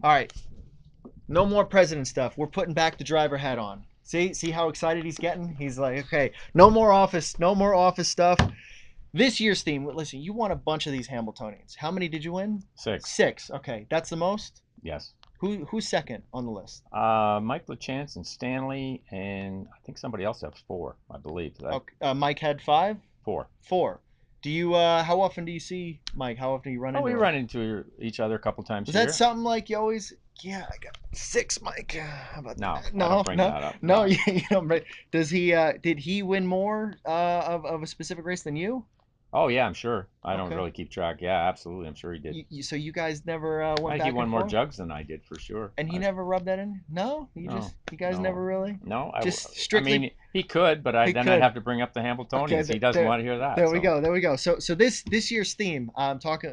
All right. No more president stuff. We're putting back the driver hat on. See how excited he's getting? He's like, okay, no more office stuff. This year's theme, listen, you won a bunch of these Hamiltonians. How many did you win? Six. Six. Okay, that's the most. Yes. Who's second on the list? Mike LeChance and Stanley, and I think somebody else has four, I believe. Okay, Mike had five. Four. Four. Do you? How often do you see Mike? How often do you run Oh, into we him? run into each other a couple times Was a that year. something like you always? Yeah, I got six, Mike. How about No, that? I don't No, bring no, that up. no. No. You don't. Does he? Did he win more of a specific race than you? Oh, yeah, I'm sure. I don't Okay. really keep track. Yeah, absolutely. I'm sure he did. So you guys never I went think he back won and more forth, jugs than I did for sure. and he never rubbed that in. No, No, you guys no, never really. no. Just I strictly mean, he could, but he then I'd could. have to bring up the Okay, Hamiltonians. He doesn't want to hear that. there we So, go. There we go. So this year's theme. I'm talking.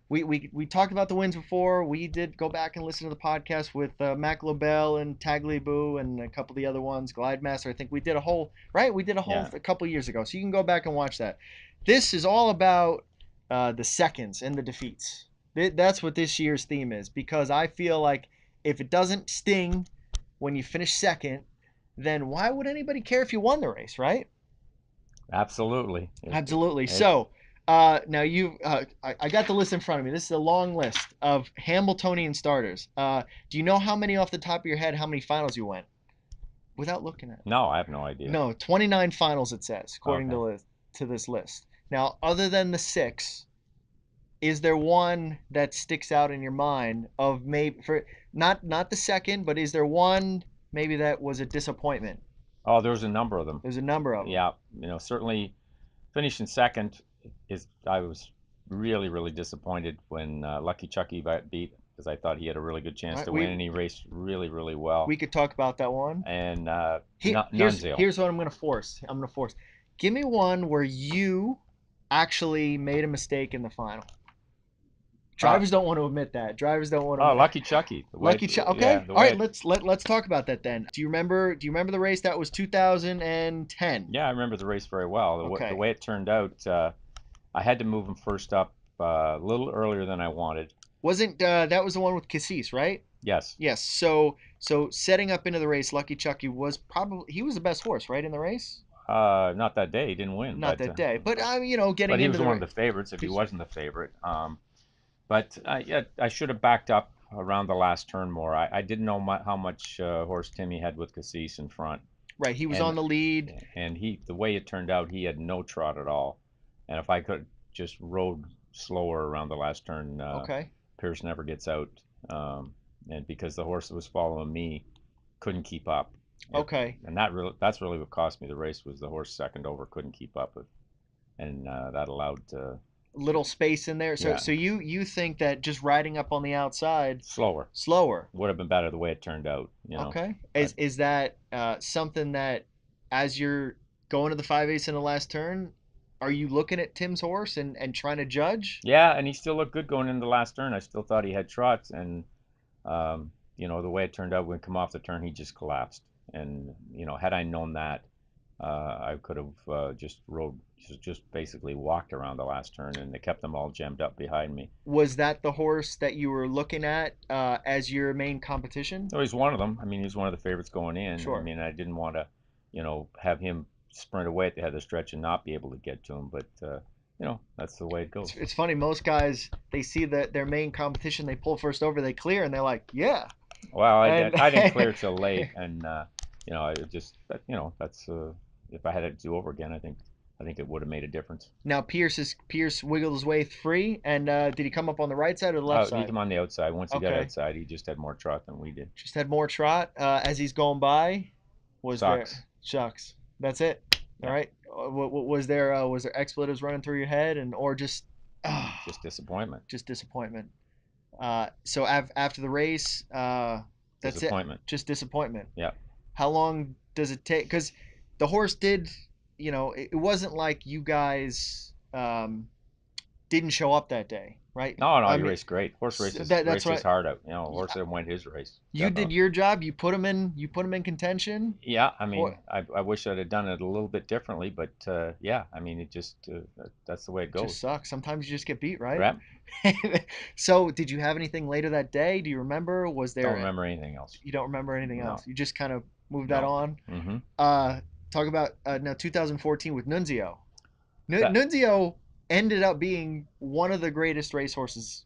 We talked about the wins before. We did go back and listen to the podcast with Mac LaBelle and Tagliabue and a couple of the other ones. Glide Master. I think we did a whole right. We did a whole yeah, a couple years ago. So you can go back and watch that. This is all about the seconds and the defeats. That's what this year's theme is because I feel like if it doesn't sting when you finish second, then why would anybody care if you won the race, right? absolutely. Absolutely. It, So now I got the list in front of me. This is a long list of Hambletonian starters. Do you know how many off the top of your head? How many finals you went without looking at it? no, I have no idea. No, 29 finals it says according Okay. to this list. Now, other than the six, is there one that sticks out in your mind of maybe for not the second, but is there one maybe that was a disappointment? Oh, there's a number of them. There's a number of them. Yeah, certainly finishing second is. I was really, really disappointed when Lucky Chucky got beat because I thought he had a really good All chance right, to win, and he raced really, really well. we could talk about that one. And Nuncio. Here's what I'm gonna force. I'm gonna force. Give me one where you actually made a mistake in the final. Uh, Drivers don't want to admit that. Drivers don't want oh, to. Lucky Chucky. The way, Lucky Chuck. yeah, Okay. the All way right. it. Let's talk about that then. Do you remember the race that was 2010? Yeah, I remember the race very well. The Okay. way it turned out, I had to move him first up a little earlier than I wanted. Wasn't that was the one with Cassis, right? Yes. Yes. So setting up into the race, Lucky Chucky was probably he was the best horse, right, in the race. Not that day. He didn't win, Not that day, but but getting he into was the one of race. the favorites if he wasn't the favorite. But yeah, I should have backed up around the last turn more. I didn't know how much horse Timmy had with Cassis in front, Right. He was and on the lead. the way it turned out, he had no trot at all. And if I could just rode slower around the last turn, Okay. Pierce never gets out. Um, and because the horse that was following me couldn't keep up. If Okay. and that's really what cost me the race was the horse second over couldn't keep up with, and that allowed Little space in there. So yeah, so you think that just riding up on the outside slower slower. would have been better the way it turned out. Okay. But Is that something that as you're going to the 5/8 in the last turn, are you looking at Tim's horse and trying to judge? yeah, and he still looked good going into the last turn. I still thought he had trots, and the way it turned out when he come off the turn, he just collapsed. And had I known that, I could have just rode, just basically walked around the last turn, and they kept them all jammed up behind me. Was that the horse that you were looking at as your main competition? So he's one of them. I mean, he's one of the favorites going in. I Sure. mean, I didn't want to, have him sprint away at the head of the stretch and not be able to get to him. But that's the way it goes. It's funny. Most guys they see that their main competition, they pull first over, they clear, and they're like, yeah. Well, And I didn't clear till late, and I just that's if I had it to do over again, I think it would have made a difference. now Pierce wiggled his way free, and did he come up on the right side or the left He side? came on the outside. Once he got Okay. outside, he just had more trot than we did. Just had more trot as he's going by. Was there Sucks. shucks? That's it. All Yeah, right. Was there expletives running through your head and or just just disappointment. just disappointment? So after the race, that's it. Disappointment. Just disappointment. Yeah. How long does it take? Because the horse did, it wasn't like you guys didn't show up that day, right? No, no, I he mean, raced great. Horse that's raced his what heart out. Horse that went his race, you did definitely. your job. You put him in contention. Yeah, I Boy, mean, I wish I'd have done it a little bit differently, but yeah, I mean, it just that's the way it just goes. sucks. Sometimes you just get beat, right? Right? So, did you have anything later that day? Do you remember? Was Don't there? remember anything else. You don't remember anything No, else. You just kind of moved that no. on. Mm-hmm. Uh, Talk about now 2014 with Nunzio. That Nunzio ended up being one of the greatest racehorses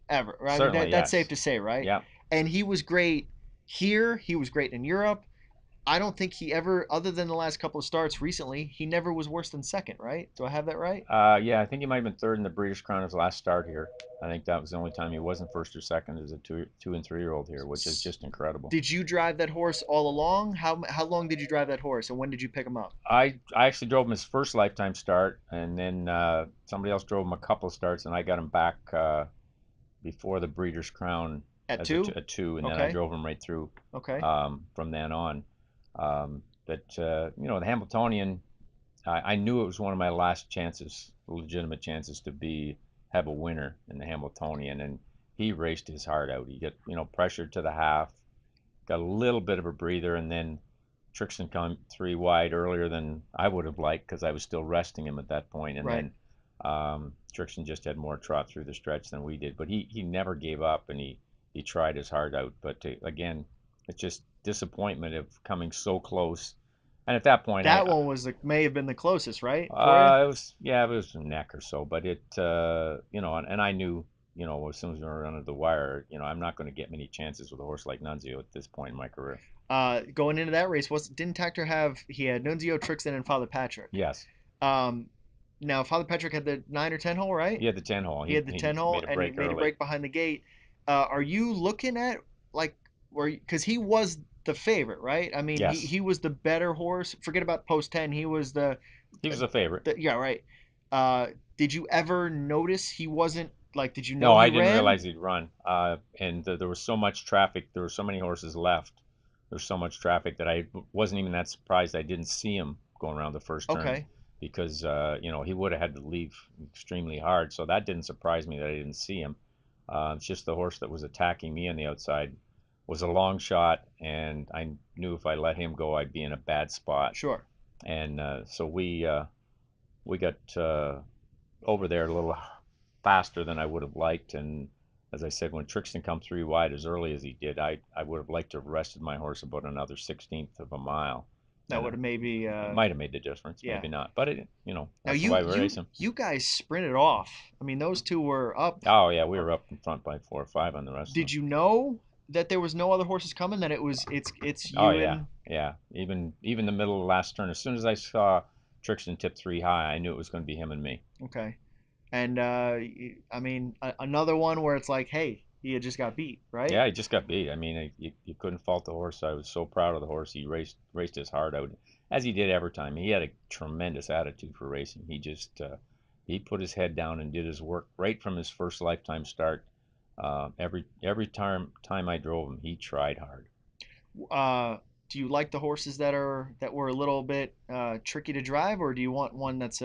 ever. I mean, certainly that's safe yes. to say, right? Yeah. And he was great here. He was great in Europe. I don't think he ever, other than the last couple of starts recently, he never was worse than second, right? Do I have that right? Yeah, I think he might have been third in the British Crown his last start here. I think that was the only time he wasn't first or second as a two and 3 year old here, which is just incredible. Did you drive that horse all along? How long did you drive that horse, and when did you pick him up? I actually drove him his first lifetime start, and then somebody else drove him a couple of starts, and I got him back before the Breeders' Crown At as two? a two, and then I Okay. drove him right through Okay. from then on. But the Hamiltonian, I knew it was one of my last chances, legitimate chances to be have a winner in the Hamiltonian, and he raced his heart out. He got pressured to the half, got a little bit of a breather, and then Trixton come 3 wide earlier than I would have liked because I was still resting him at that point, and Right. then Trixton just had more trot through the stretch than we did, but he never gave up, and he tried his heart out. But again, it's just disappointment of coming so close. And at that point, That one was may have been the closest, right, for you? it was, yeah, it was a neck or so, but it and I knew, as soon as we were under the wire, I'm not going to get many chances with a horse like Nunzio at this point in my career. Going into that race, was didn't Tactor have he had Nunzio, Trixton, and Father Patrick? Yes, Um, Now Father Patrick had the 9 or 10 hole, right? he had the 10 hole. He He had the he 10 hole, made a and he break made a early. break behind the gate. Are you looking at like where because he was the favorite, right? I mean, Yes, he was the better horse. Forget about post 10. He was he was a favorite. the yeah, right. Uh, did you ever notice he wasn't like? Did you know No, he I didn't ran? realize he'd run. And there was so much traffic. There were so many horses left. There was so much traffic that I wasn't even that surprised I didn't see him going around the first turn Okay, because he would have had to leave extremely hard. So that didn't surprise me that I didn't see him. It's just the horse that was attacking me on the outside was a long shot, and I knew if I let him go, I'd be in a bad spot. sure. And so we got over there a little faster than I would have liked. And as I said, when Trixton come 3 wide as early as he did, I would have liked to have rested my horse about another 16th of a mile, That and would have maybe it might have made the difference, yeah. maybe not. But Now that's the way we race you him. you guys sprinted off. I mean, those two were up. Oh yeah, we were up in front by 4 or 5 on the rest of Did them. you know that there was no other horses coming? That it's Oh you yeah, and yeah. Even the middle of the last turn, as soon as I saw Trixton tip 3 high, I knew it was going to be him and me. okay. And I mean, another one where it's like, hey, he had just got beat, right? Yeah, he just got beat. I mean, you couldn't fault the horse. I was so proud of the horse. He raced his heart out, as he did every time. He had a tremendous attitude for racing. He just he put his head down and did his work right from his first lifetime start. Every time I drove him, he tried hard. Uh, do you like the horses that were a little bit tricky to drive, or do you want one that's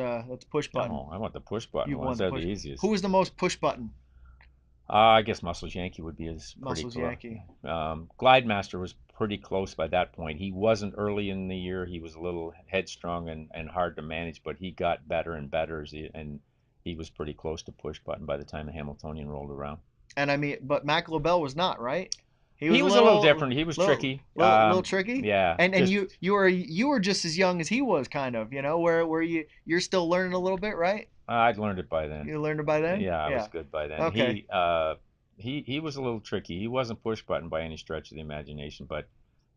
push button? No, I want the push button You ones. want the They're the push. Who easiest. was the most push button? I guess Muscles Yankee would be his pretty Muscles close. Yankee. Glide Master was pretty close by that point. He wasn't early in the year. He was a little headstrong and hard to manage, but he got better and better and he was pretty close to push button by the time the Hamiltonian rolled around. And I mean, but Mac LaBelle was not, right? He was He a was a little different. He was tricky. little tricky. Yeah, And just you were just as young as he was, kind of, where you're still learning a little bit, right? I'd learned it by then. You learned it by then. Yeah, I was Yeah. good by then. Okay. He was a little tricky. He wasn't push button by any stretch of the imagination, but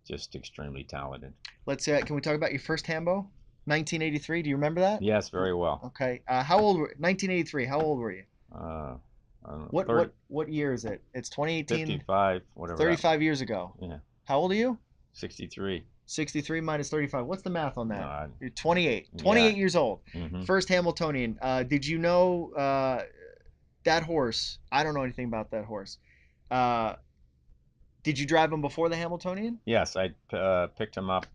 just extremely talented. Let's can we talk about your first Hambo? 1983. Do you remember that? Yes, very well. Okay. How old were 1983? How old were you? Uh, I don't know, What 30, what what year is it? It's 2018. 55, whatever that. 35 years ago. Yeah, How old are you? 63. 63 minus 35. What's the math on that? Uh, You're 28. yeah. 28 years old. Hmm. First Hamiltonian. Did you know that horse? I don't know anything about that horse. Uh, did you drive him before the Hamiltonian? Yes, I picked him up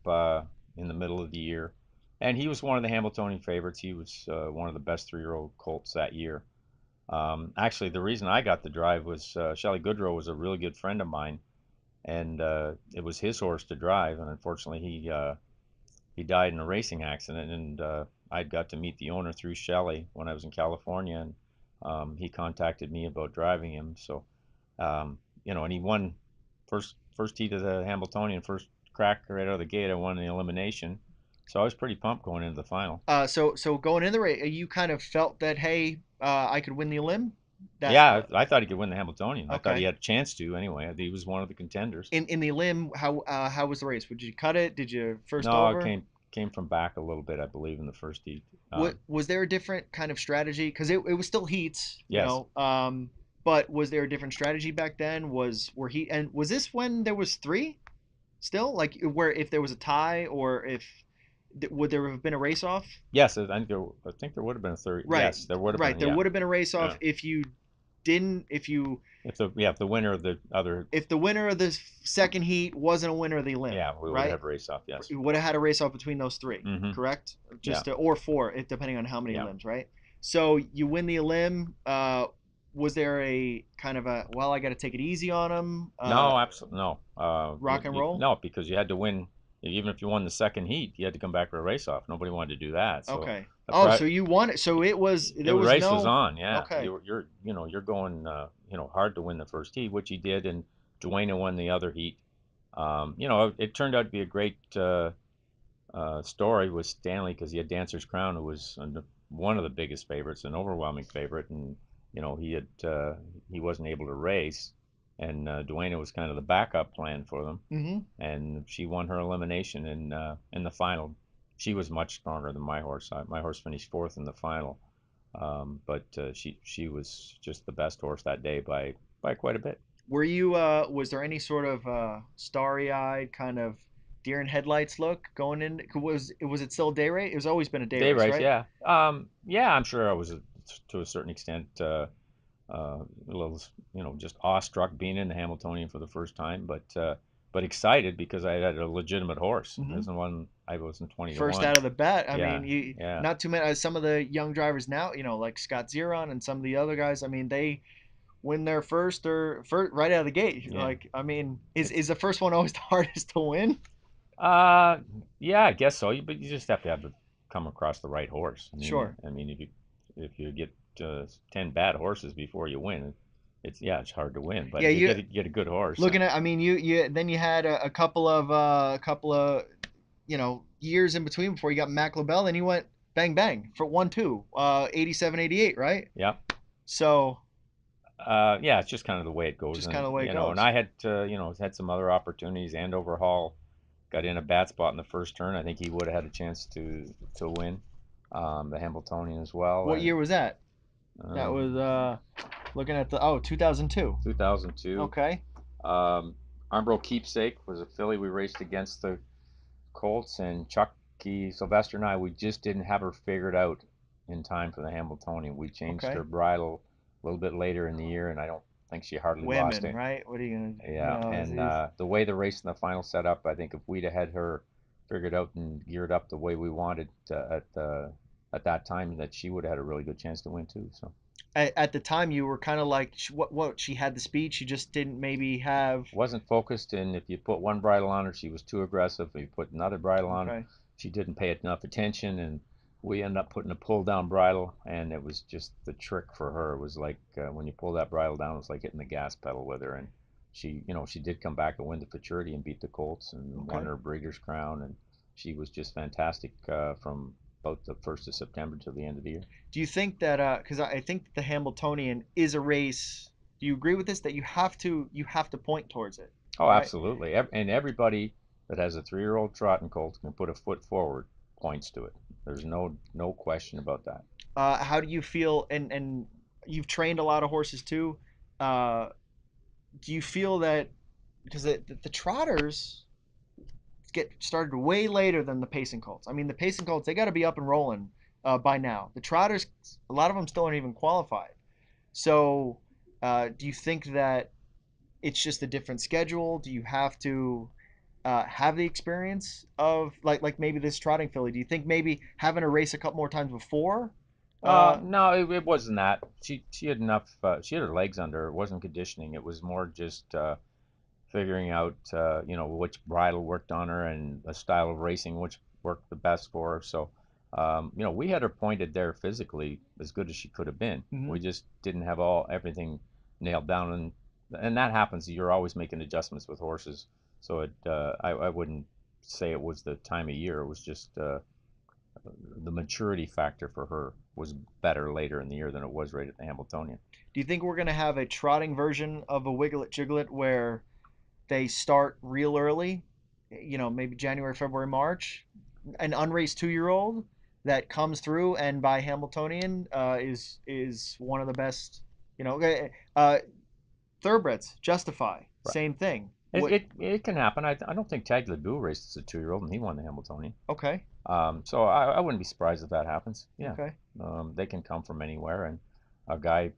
in the middle of the year, and he was one of the Hamiltonian favorites. He was one of the best 3-year-old colts that year. Actually, the reason I got the drive was Shelley Goodrow was a really good friend of mine, and it was his horse to drive, and unfortunately he died in a racing accident, and I got to meet the owner through Shelley when I was in California, and he contacted me about driving him. So, and he won first heat of the Hamiltonian, first crack right out of the gate. I won the elimination, so I was pretty pumped going into the final. So going in the race, you kind of felt that, hey, I could win the limb. That Yeah, I thought he could win the Hamiltonian. I thought he okay. had a chance to anyway. He was one of the contenders. In the limb, how was the race? Would you cut it? Did you first No, it over? came from back a little bit, I believe, in the first heat. What was there a different kind of strategy? Because it was still heats, Yes, but was there a different strategy back then? Was this when there was three still? Like where if there was a tie or if would there have been a race off? yes, I think there would have been a third. Right, Yes, there would have right. been. There Yeah, would have been a race off yeah. if you didn't If the winner of the other, if the winner of the second heat wasn't a winner of the limb, yeah, we would right? have race off. Yes. You would have had a race off between those three, Mm-hmm. correct? Yeah, Or four, depending on how many yeah. limbs, right? So you win the limb. Was there a kind of a well, I got to take it easy on him, No, absolutely no. rock and roll? No, because you had to win. Even if you won the second heat, you had to come back for a race off. Nobody wanted to do that. So, Okay. the Oh, so you won it. So it was the there was race was no. on. Yeah, Okay. you're going hard to win the first heat, which he did, and Dwayne won the other heat. It turned out to be a great story with Stanley because he had Dancer's Crown, who was one of the biggest favorites, an overwhelming favorite, and he wasn't able to race, and Dwayne was kind of the backup plan for them, Mm-hmm. and she won her elimination in the final. She was much stronger than my horse. My horse finished fourth in the final, but she was just the best horse that day by quite a bit. Were you? Was there any sort of starry-eyed kind of deer in headlights look going in? Was it still a day race? It was always been a day Day race, race, right? yeah. Yeah, I'm sure I was to a certain extent a little, just awestruck being in the Hamiltonian for the first time, but excited because I had a legitimate horse. It Mm-hmm. wasn't one I wasn't 20 to First 1. out of the bat. I Yeah, mean, you yeah, not too many. Some of the young drivers now, like Scott Zeron and some of the other guys. I mean, they win their first right out of the gate. yeah. Like, I mean, is It's the first one always the hardest to win? uh, yeah, I guess so. But you just have to come across the right horse. Sure. I mean, if you get 10 bad horses before you win, it's hard to win. But Yeah, if you you get a good horse, looking at. I mean, you then you had a couple of years in between before you got Mac LaBelle. Then you went bang bang for 1-2, 87, 88, right? yeah. So Yeah, it's just kind of the way it goes, just kind of and the way it and goes. I had some other opportunities. Andover Hall got in a bad spot in the first turn. I think he would have had a chance to win the Hamiltonian as well. What year was that? That Um, was looking at the 2002. 2002. Okay. Um, Armbro Keepsake was a filly we raced against the Colts, and Chucky Sylvester and I, we just didn't have her figured out in time for the Hamiltonian. We changed Okay. her bridle a little bit later in the year, and I don't think she hardly lost Women, it. right? What are you gonna, Yeah, and the way the race in the final set up, I think if we'd have had her figured out and geared up the way we wanted at that time, that she would have had a really good chance to win too. So at the time you were kind of like what she had the speed, she just didn't maybe have. wasn't focused, and if you put one bridle on her, she was too aggressive. If you put another bridle on, Okay. she didn't pay enough attention, and we ended up putting a pull down bridle, and it was just the trick for her. It was like when you pull that bridle down, it was like hitting the gas pedal with her, and she did come back and win the Futurity and beat the Colts and won Okay. her Breeders' Crown, and she was just fantastic from about the 1st of September to the end of the year. Do you think that because I think the Hamiltonian is a race? Do you agree with this that you have to point towards it, Oh, right? absolutely. And everybody that has a 3-year-old trotting colt can put a foot forward, points to it. There's no question about that. How do you feel? And you've trained a lot of horses too. Uh, do you feel that because the trotters get started way later than the pacing colts? I mean, the pacing colts they got to be up and rolling by now. The trotters, a lot of them still aren't even qualified. So, do you think that it's just a different schedule? Do you have to have the experience of like maybe this trotting filly? Do you think maybe having a race a couple more times before No, it wasn't that. She had enough. She had her legs under her. It wasn't conditioning. It was more just figuring out, which bridle worked on her and a style of racing which worked the best for her. So, we had her pointed there physically as good as she could have been. hmm We just didn't have everything nailed down, and that happens. You're always making adjustments with horses. So I wouldn't say it was the time of year. It was just the maturity factor for her was better later in the year than it was right at the Hamiltonian. Do you think we're gonna have a trotting version of a Wiglet Jiglet where they start real early, maybe January, February, March, an unraced 2 year old that comes through and by Hamiltonian is one of the best. Uh, Thoroughbreds Justify, Right. same thing. It, What? it, it can happen. I don't think Tag Ledoux raced as a 2-year-old and he won the Hamiltonian. Okay, So I wouldn't be surprised if that happens. Yeah, okay. they can come from anywhere, and a guy,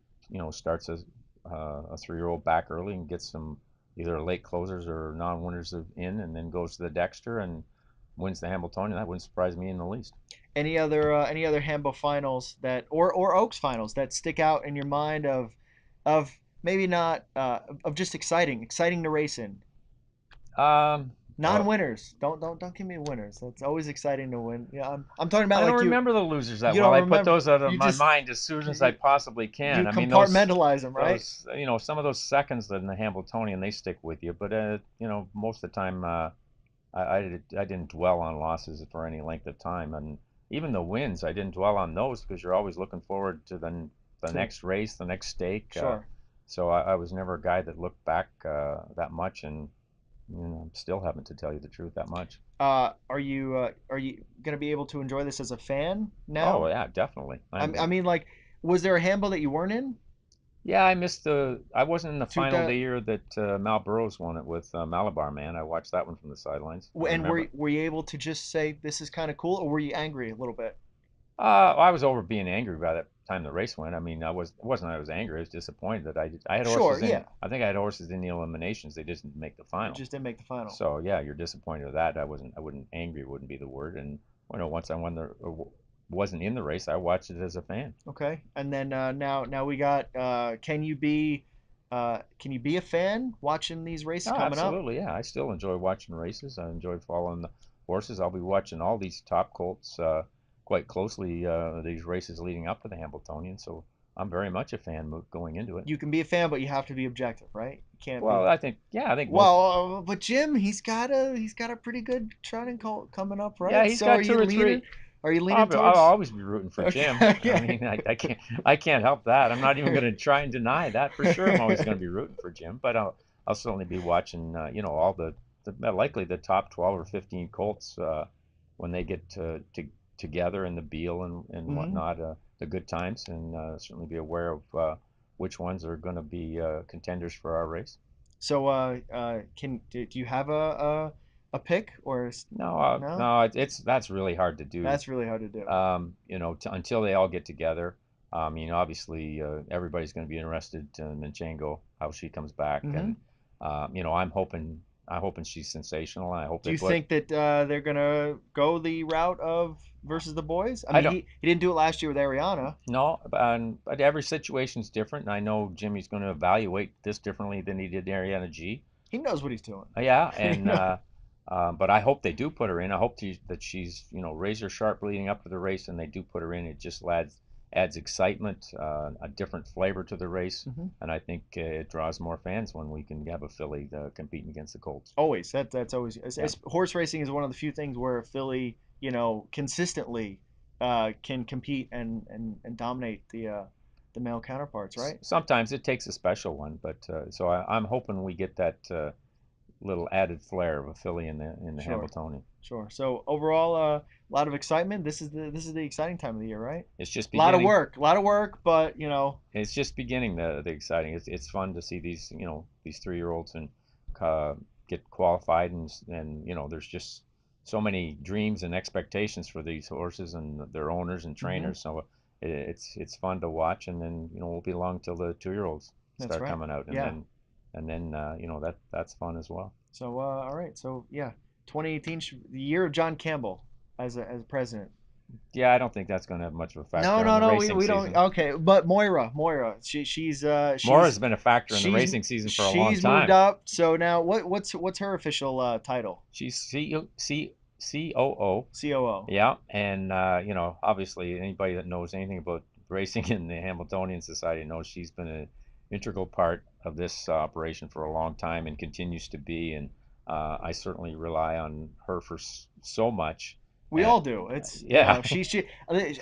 starts as a 3-year-old back early and gets some either late closers or non-winners in, and then goes to the Dexter and wins the Hamiltonian. That wouldn't surprise me in the least. Any other Hambo finals that or Oaks finals that stick out in your mind of maybe not of just exciting to race in? Well, Non-winners. Don't give me winners. That's always exciting to win. Yeah, I'm talking about I don't like you. remember the losers that You well. don't I put remember. those out of You my just mind as soon as I you, possibly can. you I mean, those compartmentalize them, right? those some of those seconds in the Hambletonian they stick with you, but most of the time I didn't dwell on losses for any length of time, and even the wins I didn't dwell on those because you're always looking forward to the To next race, the next stake. sure. So I was never a guy that looked back that much, and still haven't, to tell you the truth, that much. Are you gonna be able to enjoy this as a fan Oh now? yeah, definitely. I mean, like, was there a handball that you weren't in? Yeah, I missed the. I wasn't in the To final the that, year that Mal Burrows won it with Malabar Man. I watched that one from the sidelines. I and were remember. were you able to just say this is kind of cool, or were you angry a little bit? I was over being angry by the time the race went. I mean, it wasn't that I was angry. I was disappointed that I had Sure, horses in. yeah. I think I had horses in the eliminations. They just didn't make the It final. just didn't make the final. So yeah, you're disappointed with that. I wouldn't angry wouldn't be the word. And once I won wasn't in the race, I watched it as a fan. Okay, and then now we got. Can you be a fan watching these races Oh, coming up? absolutely. Yeah, I still enjoy watching races. I enjoy following the horses. I'll be watching all these top colts quite closely. These races leading up to the Hambletonian. So I'm very much a fan going into it. You can be a fan, but you have to be objective, right? You can't Well, be. I think most. But Jim, he's got a pretty good trotting colt coming up, Yeah, right? he's So are got two you or leaning? three. Are you leaning I'll towards? always be rooting for Jim. I Okay. mean, I can't help that. I'm not even going to try and deny that for sure. I'm always going to be rooting for Jim, but I'll certainly be watching. All likely the top 12 or 15 colts when they get together in the Beal and hmm whatnot. The good times, and certainly be aware of which ones are going to be contenders for our race. So, do you have a pick no? No, that's really hard to do. That's really hard to do. Until they all get together. Obviously, everybody's going to be interested in Manchango, how she comes back, hmm and I'm hoping she's sensational. I hope Do they you put. think that they're gonna go the route of versus the boys? I I mean, don't he didn't do it last year with Ariana. know, but every situation's different, and I know Jimmy's going to evaluate this differently than he did Ariana G. He knows what he's doing. Yeah, and but I hope they do put her in. I hope that she's razor sharp leading up to the race, and they do put her in. It just adds excitement, a different flavor to the race, hmm and I think it draws more fans when we can have a filly competing against the colts. Always. That's always. Yeah, Horse racing is one of the few things where a filly, consistently can compete and dominate the male counterparts, right? sometimes it takes a special one, but so I'm hoping we get that little added flair of a filly in the Sure, Hamiltonian. sure. So overall, a lot of excitement. This is the exciting time of the year, right? It's just beginning. A lot of work, but It's just beginning the exciting. It's fun to see these 3-year-olds and get qualified, and there's just so many dreams and expectations for these horses and their owners and hmm trainers. So it's fun to watch, and then it won't be long till the 2-year-olds that's start right. coming out, and Yeah. then that's fun as well. So all right. So yeah, 2018, the year of John Campbell as president. Yeah, I don't think that's going to have much of a No, factor on no, the no. We, racing we don't. season. Okay, but Moira, Mora's been a factor in the she's racing season for a long she's moved time. up. So now what's her official title? She's COO. COO. Yeah, and obviously anybody that knows anything about racing in the Hamiltonian Society knows she's been an integral part of this operation for a long time and continues to be. And I certainly rely on her for so much. We And all do. It's yeah, she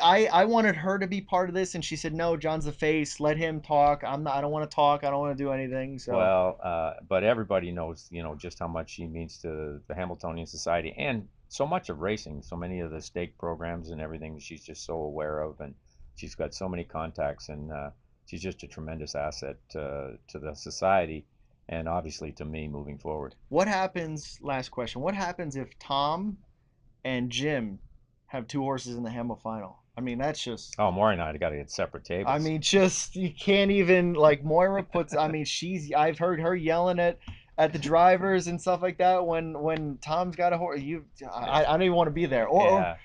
I wanted her to be part of this, and she said no. John's the face. Let him talk. I'm not. I don't want to talk. I don't want to do anything. So well, but everybody knows, just how much she means to the Hamiltonian Society and so much of racing, so many of the stake programs and everything she's just so aware of, and she's got so many contacts, and she's just a tremendous asset to the society, and obviously to me moving forward. what happens? Last question. What happens if Tom and Jim have two horses in the Hamel final? I mean, that's just. Oh, Maury and I got to get separate I tables. mean, just you can't even like Moira puts. I mean, she's. I've heard her yelling at the drivers and stuff like that when Tom's got a horse. I don't even want to be there. Or Yeah,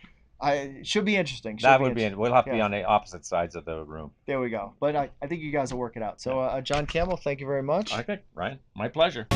I it should be interesting. Should that be would be. interesting. We'll have to be Yeah, on the opposite sides of the room. there we go. But I think you guys will work it out. Yeah. So John Campbell, thank you very much. Okay, Ryan, my pleasure.